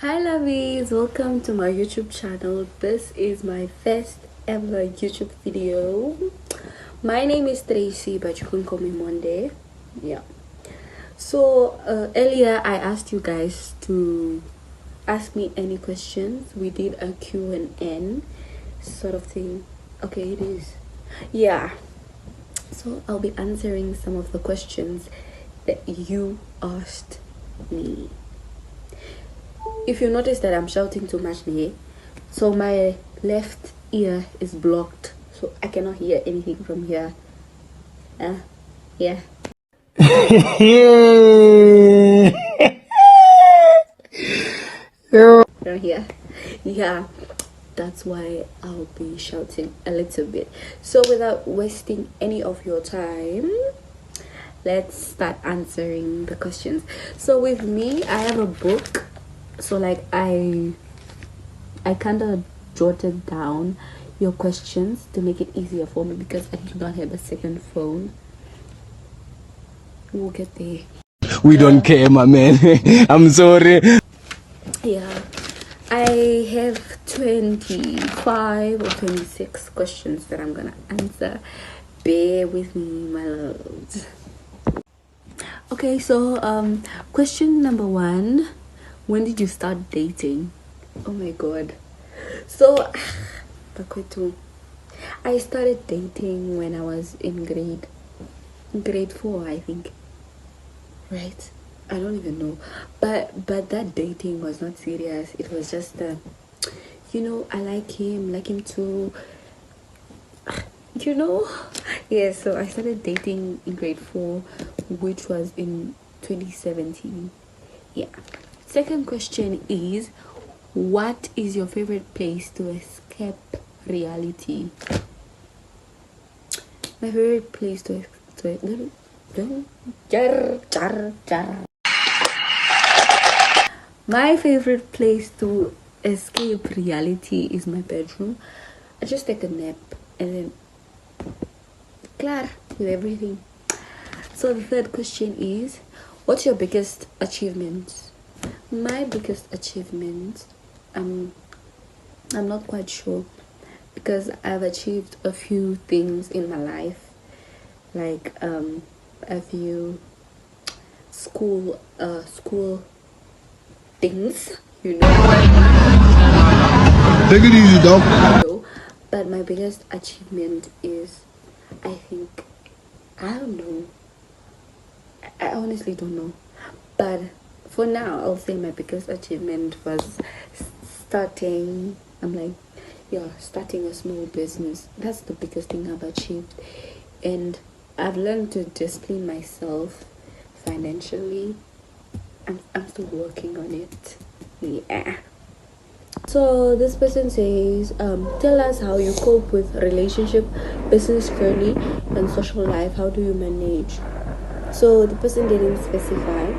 Hi lovies, welcome to my YouTube channel. This is my first ever YouTube video. My name is Tracy, but you can call me Monday. Yeah. So earlier I asked you guys to ask me any questions. We did a Q&A sort of thing. Okay, it is. Yeah. So I'll be answering some of the questions that you asked me. If you notice that I'm shouting too much here, so my left ear is blocked, so I cannot hear anything from here. Yeah. From here. Yeah, that's why I'll be shouting a little bit. So without wasting any of your time, let's start answering the questions. So with me, I have a book. So like I kind of jotted down your questions to make it easier for me because I do not have a second phone. We'll get there. We don't care, my man. I'm sorry. Yeah, I have 25 or 26 questions that I'm gonna answer. Bear with me, my loves. Okay, so question number 1: when did you start dating? Oh my god. So I started dating when I was in grade 4, I think. Right? I don't even know. But that dating was not serious. It was just I like him too. Yeah, so I started dating in grade 4, which was in 2017. Yeah. Second question is, what is your favorite place to escape reality? My favorite place to my favorite place to escape reality is my bedroom. I just take a nap and then clear with everything. So the third question is, what's your biggest achievement? My biggest achievement, I'm not quite sure, because I've achieved a few things in my life, like a few school things, Take it easy, dog. But my biggest achievement is, I think, I don't know. I honestly don't know. But for now, I'll say my biggest achievement was starting a small business. That's the biggest thing I've achieved. And I've learned to discipline myself financially. I'm still working on it. Yeah. So this person says, tell us how you cope with relationship, business journey, and social life. How do you manage? So the person didn't specify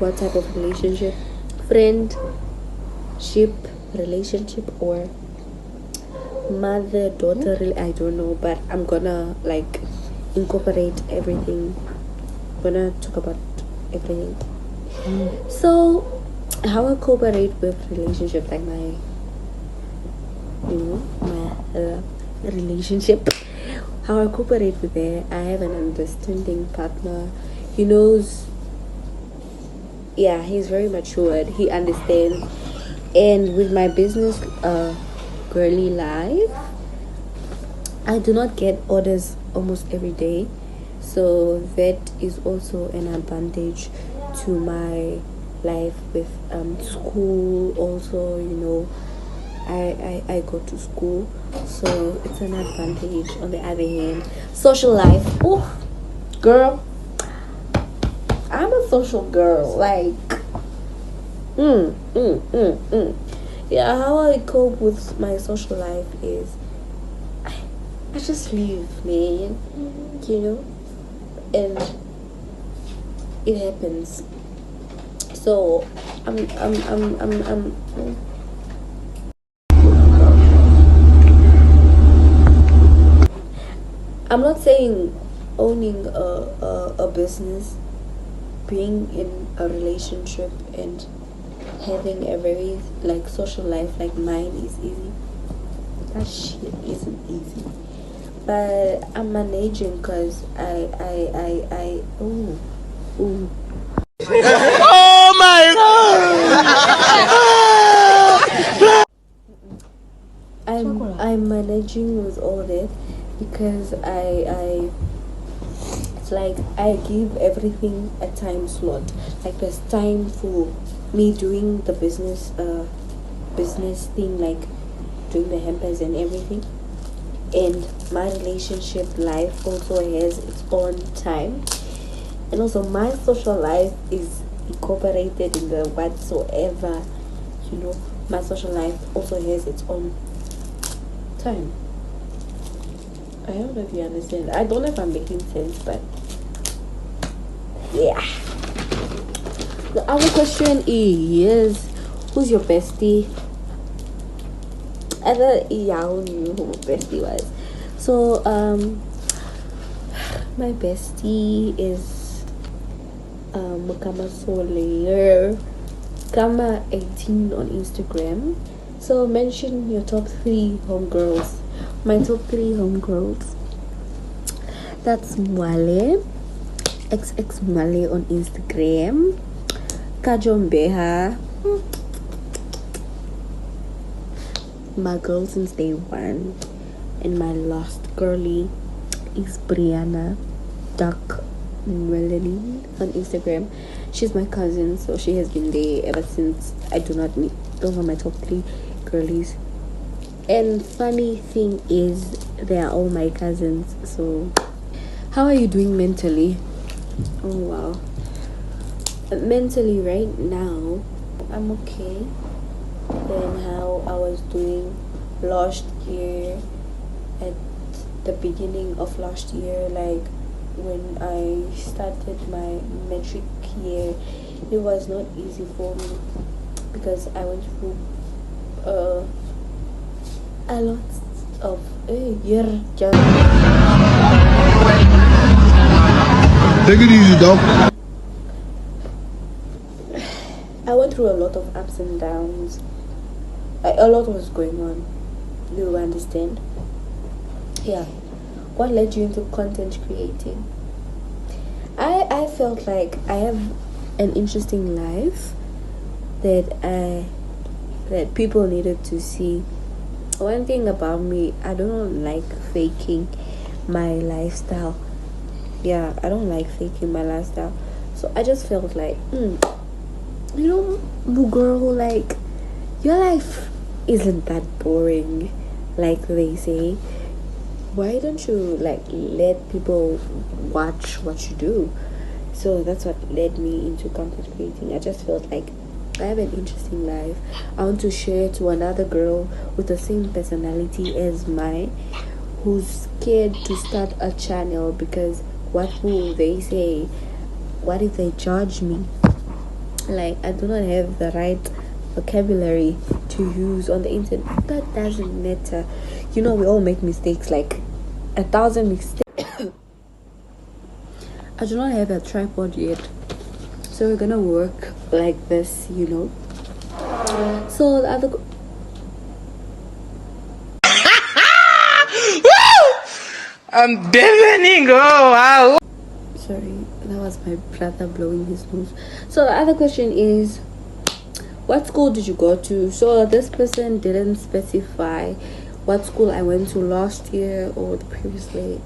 what type of relationship, friendship relationship, or mother daughter. I don't know, but I'm gonna incorporate everything. I'm gonna talk about everything. So how I cooperate with relationship, like my relationship, how I cooperate with it. I have an understanding partner. He knows. Yeah, he's very matured. He understands. And with my business girly life, I do not get orders almost every day, so that is also an advantage to my life. With school also, I go to school, so it's an advantage. On the other hand, social life, oh girl, I'm a social girl. Yeah, how I cope with my social life is I just live, man, and it happens. So I'm not saying owning a business, being in a relationship, and having a very like social life like mine is easy. That shit isn't easy. But I'm managing because ooh. Oh my god! I'm managing with all that because I it's like I give everything a time slot. Like there's time for me doing the business thing, like doing the hampers and everything, and my relationship life also has its own time, and also my social life is incorporated in the whatsoever, you know. My social life also has its own time. I don't know if you understand. I don't know if I'm making sense, but yeah. The other question is, who's your bestie? I thought Yao knew who my bestie was. So my bestie is Mukama Soler, Kama 18 on Instagram. So mention your top 3 homegirls. My top 3 homegirls. That's Mwale, XX Mwale on Instagram, Kajombeha, my girl since day one, and my last girlie is Brianna Duck Melanin on Instagram. She's my cousin, so she has been there ever since I do not meet. Those are my top 3 girlies. And funny thing is, they are all my cousins. So how are you doing mentally? Oh wow. Mentally right now I'm okay than how I was doing last year, at the beginning of last year, like when I started my metric year. It was not easy for me because I went through a lot of year. Take it easy, dog. I went through a lot of ups and downs. A lot was going on. You understand? Yeah. What led you into content creating? I felt like I have an interesting life that people needed to see. One thing about me, I don't like faking my lifestyle. Yeah, I don't like faking my lifestyle. So I just felt like, you know, girl, like your life isn't that boring, like they say. Why don't you like let people watch what you do? So that's what led me into content creating. I just felt like I have an interesting life. I want to share to another girl with the same personality as mine, who's scared to start a channel because what will they say? What if they judge me? Like, I do not have the right vocabulary to use on the internet. That doesn't matter. You know, we all make mistakes, like 1,000 mistakes. I do not have a tripod yet, so we're gonna work like this, you know. So the other I'm deafening. Oh wow. sorry, that was my brother blowing his nose. So the other question is, what school did you go to? So this person didn't specify what school I went to last year or the previous year.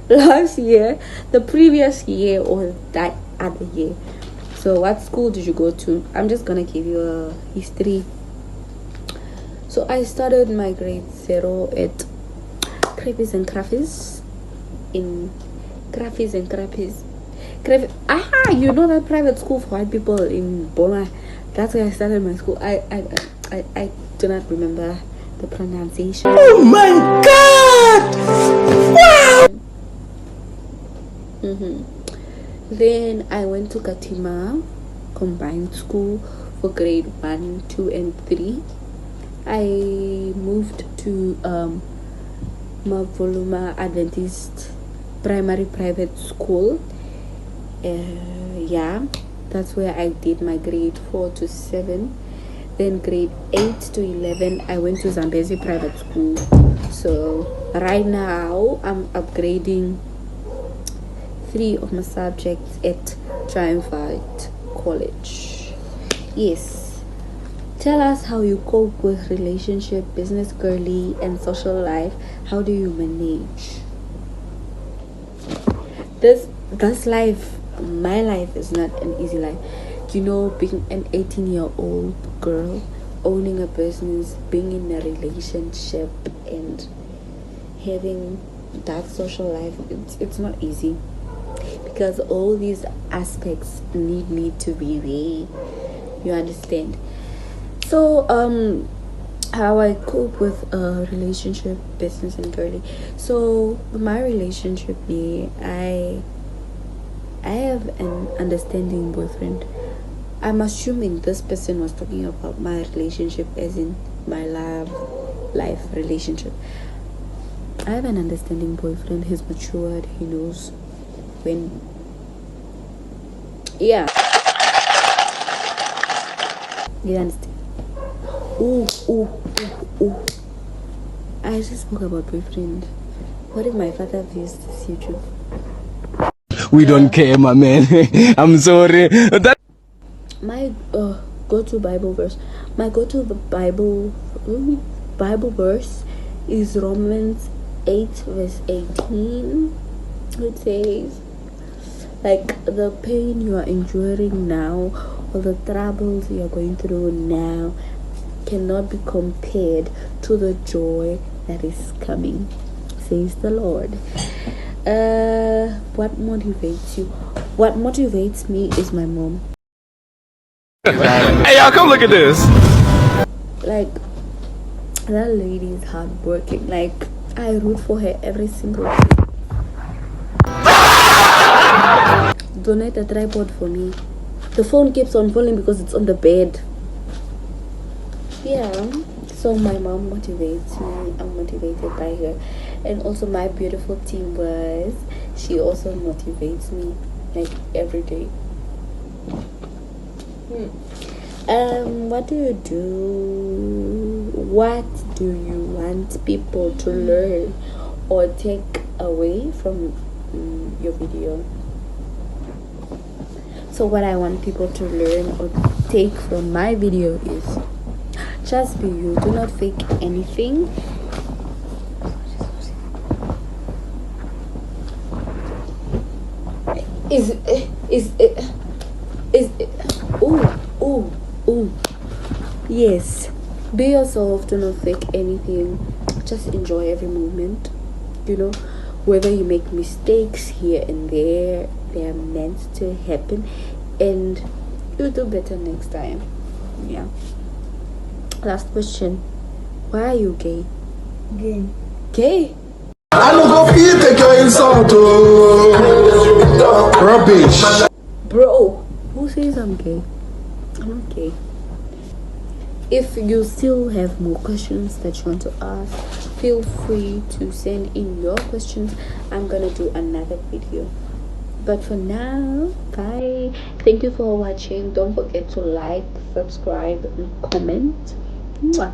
Last year, the previous year, or that other year. So what school did you go to? I'm just gonna give you a history. So I started my grade 0 at Crappies and Crappies in Crappies and Crappies. You know that private school for white people in Boma? That's where I started my school. I do not remember the pronunciation. Oh my god! Wow! Then I went to Katima Combined School for grade 1, 2, and 3. I moved to Mavuluma Adventist Primary Private School. Yeah, that's where I did my grade 4 to 7. Then grade 8 to 11 I went to Zambezi Private School. So right now I'm upgrading 3 of my subjects at Triumphant College. Yes. Tell us how you cope with relationship, business girly, and social life. How do you manage? This life, my life is not an easy life. You know, being an 18-year-old girl, owning a business, being in a relationship, and having that social life, it's not easy, because all these aspects need me to be there. You understand? So how I cope with relationship, business, and girly. So my relationship, I have an understanding boyfriend. I'm assuming this person was talking about my relationship as in my life relationship. I have an understanding boyfriend. He's matured. He knows when. Yeah. You understand? Ooh. I just spoke about boyfriend. What if my father views this YouTube? We don't care, my man. I'm sorry. My go-to Bible verse. My go-to Bible verse is Romans 8 verse 18. It says, like, the pain you are enduring now, or the troubles you are going through now, cannot be compared to the joy that is coming, says the Lord. What motivates you? What motivates me is my mom. Hey, y'all, come look at this. Like, that lady is hardworking. Like, I root for her every single day. Donate a tripod for me. The phone keeps on falling because it's on the bed. Yeah, so my mom motivates me. I'm motivated by her. And also my beautiful team was, she also motivates me, like, every day. What do you do? What do you want people to learn or take away from your video? So what I want people to learn or take from my video is, just be you. Do not fake anything. Yes, be yourself. Do not fake anything. Just enjoy every moment. You know, whether you make mistakes here and there, they are meant to happen, and you'll do better next time. Yeah. Last question. Why are you gay? Gay? I don't go for you, take your insult. Rubbish. Bro, who says I'm gay? I'm not gay. If you still have more questions that you want to ask, feel free to send in your questions. I'm gonna do another video. But for now, bye. Thank you for watching. Don't forget to like, subscribe, and comment. Mwah.